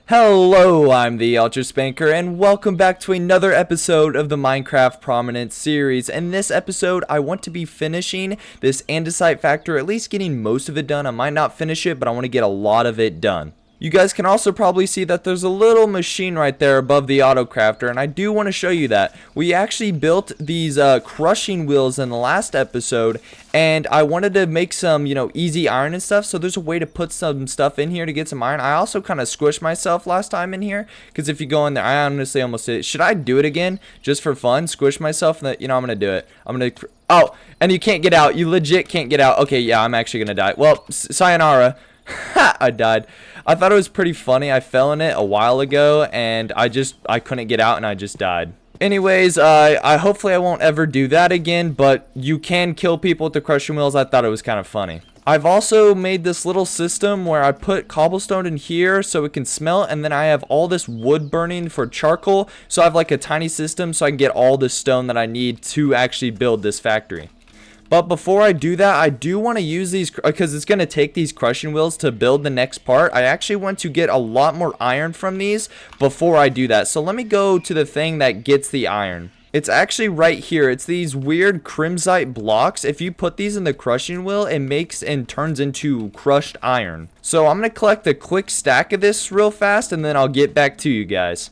Hello, I'm the Ultra Spanker, and welcome back to another episode of the Minecraft Prominence series. In this episode, I want to be finishing this andesite factory, at least getting most of it done. I might not finish it, but I want to get a lot of it done. You guys can also probably see that there's a little machine right there above the auto crafter, and I do want to show you that. We actually built these crushing wheels in the last episode, and I wanted to make some, easy iron and stuff, so there's a way to put some stuff in here to get some iron. I also kind of squished myself last time in here, because if you go in there, I honestly almost did it. Should I do it again, just for fun? Squish myself? I'm going to do it. Oh, and you can't get out. You legit can't get out. Okay, yeah, I'm actually going to die. Well, sayonara. Ha! I died. I thought it was pretty funny. I fell in it a while ago and I couldn't get out and I just died. Anyways, hopefully I won't ever do that again, but you can kill people with the crushing wheels. I thought it was kind of funny. I've also made this little system where I put cobblestone in here so it can smelt, and then I have all this wood burning for charcoal, so I have like a tiny system so I can get all the stone that I need to actually build this factory. But before I do that, I do want to use these, because it's going to take these crushing wheels to build the next part. I actually want to get a lot more iron from these before I do that. So let me go to the thing that gets the iron. It's actually right here. It's these weird crimsite blocks. If you put these in the crushing wheel, it makes and turns into crushed iron. So I'm going to collect a quick stack of this real fast, and then I'll get back to you guys.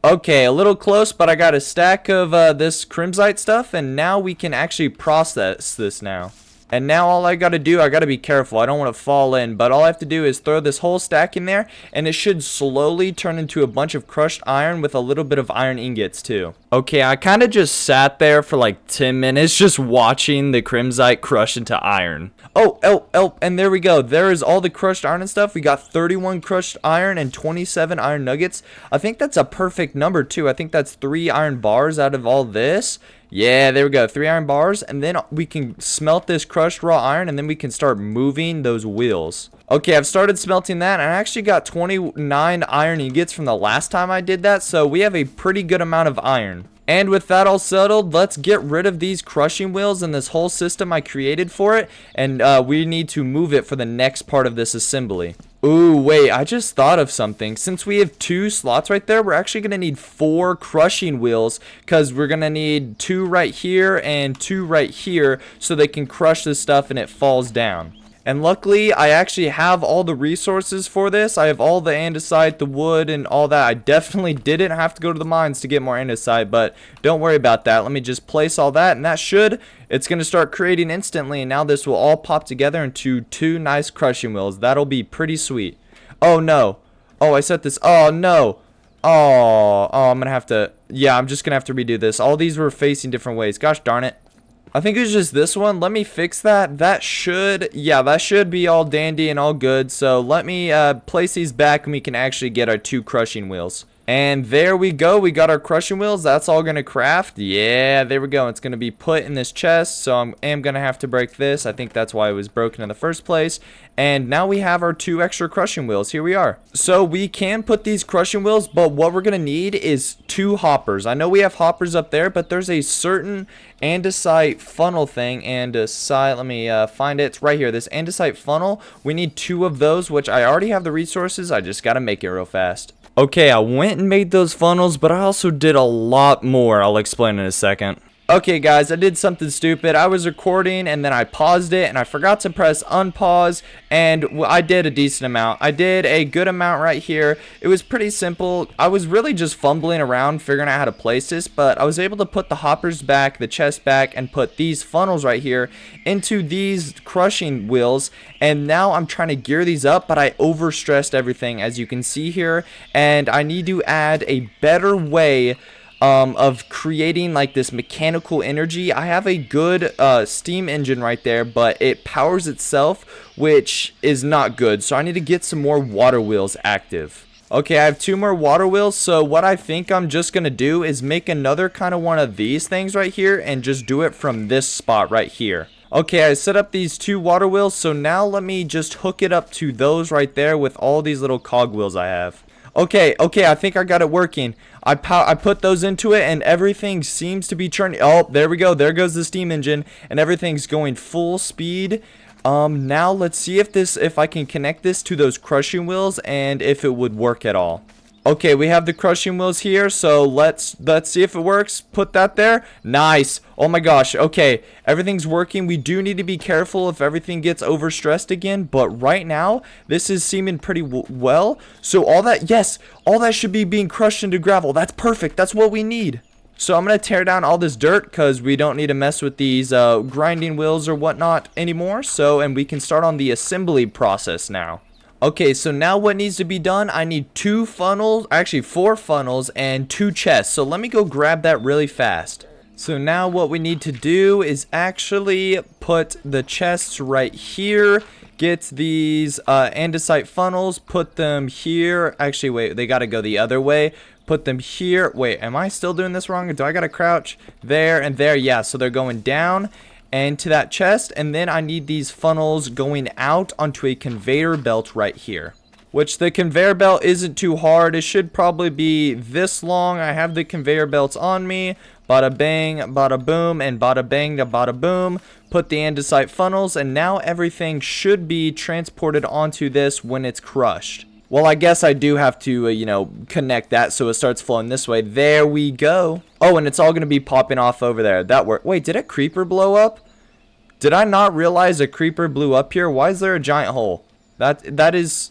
Okay, a little close, but I got a stack of this crimsite stuff, and now we can actually process this now. And now all I gotta do, I gotta be careful, I don't want to fall in, but all I have to do is throw this whole stack in there, and it should slowly turn into a bunch of crushed iron with a little bit of iron ingots too. Okay, I kind of just sat there for like 10 minutes just watching the crimsite crush into iron. Oh, and there we go. There is all the crushed iron and stuff. We got 31 crushed iron and 27 iron nuggets. I think that's a perfect number too. I think that's 3 iron bars out of all this. Yeah, there we go. 3 iron bars, and then we can smelt this crushed raw iron, and then we can start moving those wheels. Okay, I've started smelting that, and I actually got 29 iron ingots from the last time I did that, so we have a pretty good amount of iron. And with that all settled, let's get rid of these crushing wheels and this whole system I created for it, and we need to move it for the next part of this assembly. Ooh, wait, I just thought of something. Since we have 2 slots right there, we're actually going to need 4 crushing wheels, because we're going to need 2 right here and 2 right here so they can crush this stuff and it falls down. And luckily, I actually have all the resources for this. I have all the andesite, the wood, and all that. I definitely didn't have to go to the mines to get more andesite, but don't worry about that. Let me just place all that, and it's going to start creating instantly, and now this will all pop together into 2 nice crushing wheels. That'll be pretty sweet. Oh, no. Oh, I set this. Oh, no. Oh, I'm going to have to, yeah, I'm just going to have to redo this. All these were facing different ways. Gosh darn it. I think it was just this one. Let me fix that. That should be all dandy and all good. So let me place these back, and we can actually get our 2 crushing wheels. And there we go. We got our crushing wheels. That's all going to craft. Yeah, there we go. It's going to be put in this chest. So I am going to have to break this. I think that's why it was broken in the first place. And now we have our 2 extra crushing wheels. Here we are. So we can put these crushing wheels, but what we're going to need is 2 hoppers. I know we have hoppers up there, but there's a certain andesite funnel thing. Andesite, let me find it. It's right here. This andesite funnel. We need 2 of those, which I already have the resources. I just got to make it real fast. Okay, I went and made those funnels, but I also did a lot more. I'll explain in a second. Okay, guys, I did something stupid. I was recording, and then I paused it, and I forgot to press unpause, and I did a decent amount. I did a good amount right here. It was pretty simple. I was really just fumbling around figuring out how to place this, but I was able to put the hoppers back, the chest back, and put these funnels right here into these crushing wheels, and now I'm trying to gear these up, but I overstressed everything, as you can see here, and I need to add a better way of creating like this mechanical energy. I have a good steam engine right there, but it powers itself, which is not good. So I need to get some more water wheels active. Okay, I have 2 more water wheels, so what I think I'm just gonna do is make another kind of one of these things right here and just do it from this spot right here. Okay, I set up these 2 water wheels, so now let me just hook it up to those right there with all these little cog wheels I have. Okay, I think I got it working. I put those into it, and everything seems to be turning. Oh, there we go. There goes the steam engine, and everything's going full speed. Now let's see if I can connect this to those crushing wheels and if it would work at all. Okay, we have the crushing wheels here, so let's see if it works. Put that there. Nice. Oh my gosh. Okay, everything's working. We do need to be careful if everything gets overstressed again, but right now this is seeming pretty well. So all that should be being crushed into gravel. That's perfect. That's what we need. So I'm going to tear down all this dirt because we don't need to mess with these grinding wheels or whatnot anymore. And we can start on the assembly process now. Okay, so now what needs to be done? I need 4 funnels and 2 chests. So let me go grab that really fast. So now what we need to do is actually put the chests right here. Get these andesite funnels, put them here. Actually, wait, they got to go the other way. Put them here. Wait, am I still doing this wrong? Do I got to crouch there and there? Yeah, so they're going down and to that chest, and then I need these funnels going out onto a conveyor belt right here, which the conveyor belt isn't too hard. It should probably be this long. I have the conveyor belts on me. Bada bang, bada boom, and bada bang, da bada boom. Put the andesite funnels, and now everything should be transported onto this when it's crushed. Well, I guess I do have to, connect that so it starts flowing this way. There we go. Oh, and it's all going to be popping off over there. That worked. Wait, did a creeper blow up? Did I not realize a creeper blew up here? Why is there a giant hole? That is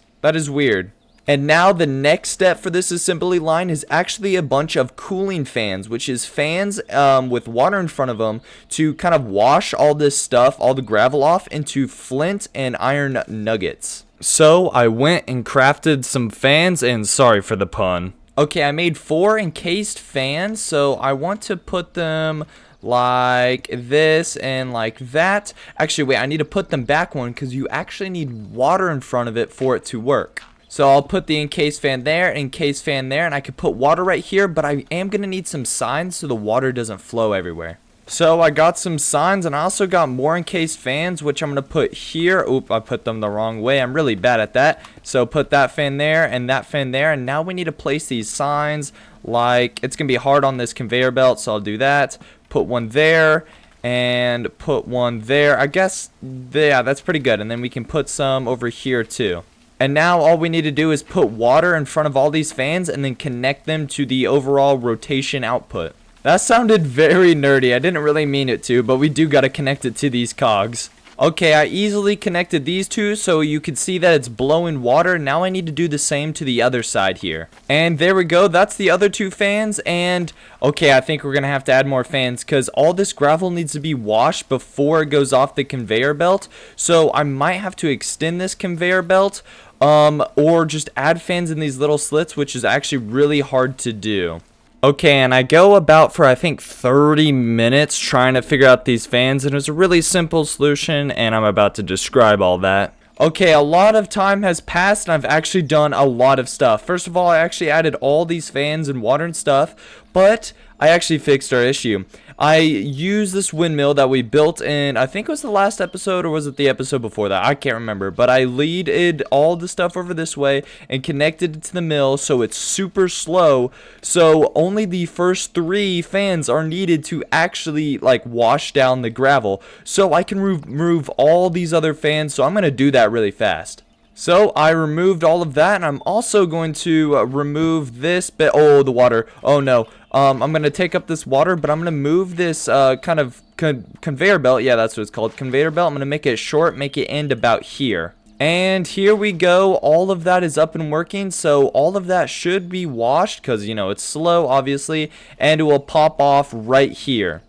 weird. And now the next step for this assembly line is actually a bunch of cooling fans, which is fans with water in front of them to kind of wash all this stuff, all the gravel off into flint and iron nuggets. So I went and crafted some fans, and sorry for the pun. Okay, I made 4 encased fans, so I want to put them like this and like that. Actually, wait, I need to put them back one because you actually need water in front of it for it to work. So I'll put the encased fan there, encased fan there, and I could put water right here, but I am going to need some signs so the water doesn't flow everywhere. So I got some signs, and I also got more encased fans, which I'm going to put here. Oop, I put them the wrong way. I'm really bad at that. So put that fan there and that fan there, and now we need to place these signs. Like, it's going to be hard on this conveyor belt, so I'll do that. Put one there and put one there. I guess, yeah, that's pretty good. And then we can put some over here too. And now all we need to do is put water in front of all these fans and then connect them to the overall rotation output. That sounded very nerdy. I didn't really mean it to, but we do got to connect it to these cogs. Okay, I easily connected these two so you can see that it's blowing water. Now I need to do the same to the other side here. And there we go. That's the other 2 fans. And okay, I think we're going to have to add more fans because all this gravel needs to be washed before it goes off the conveyor belt. So I might have to extend this conveyor belt or just add fans in these little slits, which is actually really hard to do. Okay, and I go about for I think 30 minutes trying to figure out these fans, and it was a really simple solution, and I'm about to describe all that. Okay, a lot of time has passed, and I've actually done a lot of stuff. First of all, I actually added all these fans and water and stuff, but I actually fixed our issue. I used this windmill that we built in, I think it was the last episode, or was it the episode before that? I can't remember, but I leaded all the stuff over this way and connected it to the mill, so it's super slow. So only the first 3 fans are needed to actually like wash down the gravel. So I can remove all these other fans, so I'm going to do that really fast. So I removed all of that, and I'm also going to remove this bit. Oh, the water. Oh no. I'm going to take up this water, but I'm going to move this kind of conveyor belt. Yeah, that's what it's called, conveyor belt. I'm going to make it short, make it end about here. And here we go. All of that is up and working. So all of that should be washed because, it's slow, obviously, and it will pop off right here.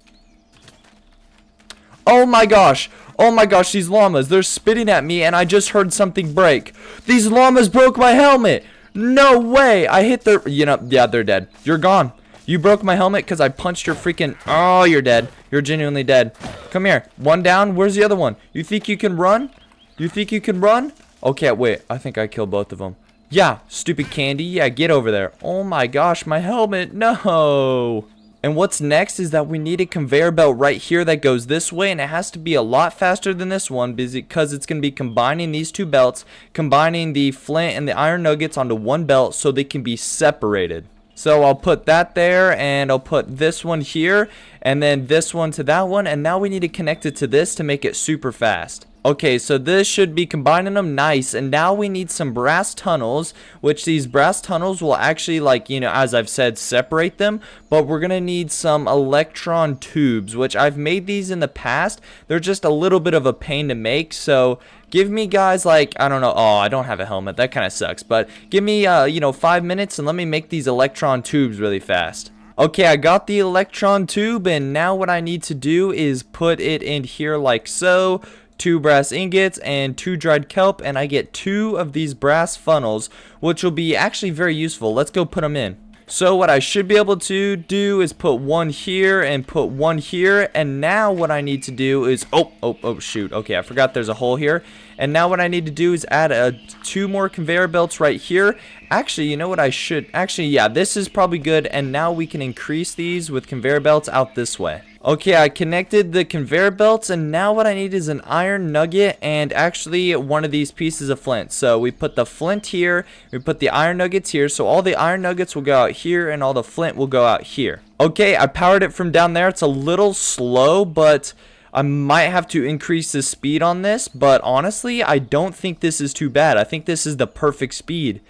Oh my gosh. Oh my gosh, these llamas, they're spitting at me and I just heard something break. These llamas broke my helmet. No way. I hit their, yeah, they're dead. You're gone. You broke my helmet because I punched your freaking, oh, you're dead. You're genuinely dead. Come here. One down. Where's the other one? You think you can run? You think you can run? Okay, wait. I think I killed both of them. Yeah, stupid candy. Yeah, get over there. Oh my gosh, my helmet. No. And what's next is that we need a conveyor belt right here that goes this way, and it has to be a lot faster than this one because it's going to be combining these 2 belts, combining the flint and the iron nuggets onto one belt so they can be separated. So I'll put that there, and I'll put this one here, and then this one to that one, and now we need to connect it to this to make it super fast. Okay, so this should be combining them nice, and now we need some brass tunnels, which these brass tunnels will actually, like, you know, as I've said, separate them, but we're gonna need some electron tubes, which I've made these in the past. They're just a little bit of a pain to make, so give me, guys, like, I don't know, oh, I don't have a helmet, that kind of sucks, but give me, you know, 5 minutes, and let me make these electron tubes really fast. Okay, I got the electron tube, and now what I need to do is put it in here like so. 2 brass ingots and 2 dried kelp, and I get 2 of these brass funnels, which will be actually very useful. Let's go put them in. So what I should be able to do is put 1 here and put 1 here, and now what I need to do is oh shoot, okay, I forgot there's a hole here. And now what I need to do is add 2 more conveyor belts right here. Actually, you know what I should, actually, yeah, this is probably good, and now we can increase these with conveyor belts out this way. Okay, I connected the conveyor belts, and now what I need is an iron nugget and actually one of these pieces of flint. So we put the flint here, we put the iron nuggets here, so all the iron nuggets will go out here and all the flint will go out here. Okay, I powered it from down there. It's a little slow, but I might have to increase the speed on this, but honestly, I don't think this is too bad. I think this is the perfect speed.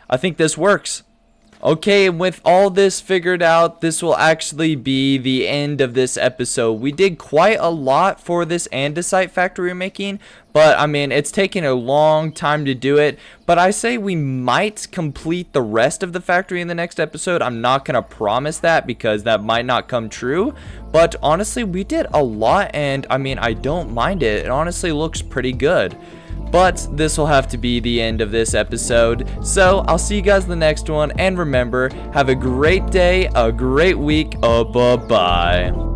I think this works. Okay, and with all this figured out, this will actually be the end of this episode. We did quite a lot for this andesite factory we're making, but I mean, it's taken a long time to do it. But I say we might complete the rest of the factory in the next episode. I'm not going to promise that because that might not come true. But honestly, we did a lot, and I mean, I don't mind it. It honestly looks pretty good. But this will have to be the end of this episode. So I'll see you guys in the next one. And remember, have a great day, a great week. Bye-bye.